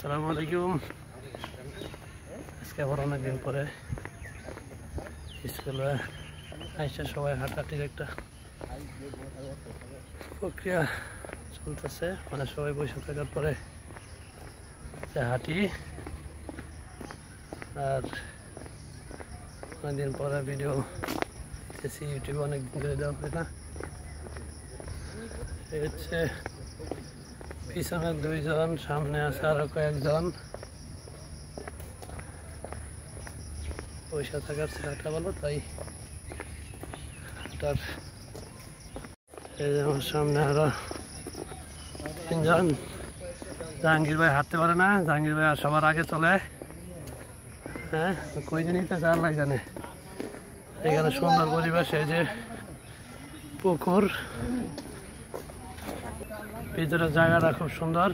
আসসালামু আলাইকুম। আজকে আবার অনেকদিন পরে স্কুলে আইসা সবাই হাঁটাহাঁটির একটা প্রক্রিয়া চলতেছে, মানে সবাই বসে থাকার পরে হাঁটি। আর অনেকদিন পরে ভিডিও দিতেছি ইউটিউবে, অনেকদিন ধরে দেওয়া হয় না। হচ্ছে পিছনে দুইজন, সামনে আছে আরো কয়েকজন। পয়সা থাকার ছেলেটা বলো তাই হাঁটার। এই যে আমার সামনে আরো তিনজন। জাহাঙ্গীর ভাই হাঁটতে পারে না, জাহাঙ্গীর ভাই সবার আগে চলে। হ্যাঁ, কই জানিতে চার লাখ জানে। এখানে সুন্দর পরিবেশ, এই যে পুকুর, ভিতরে জায়গাটা খুব সুন্দর।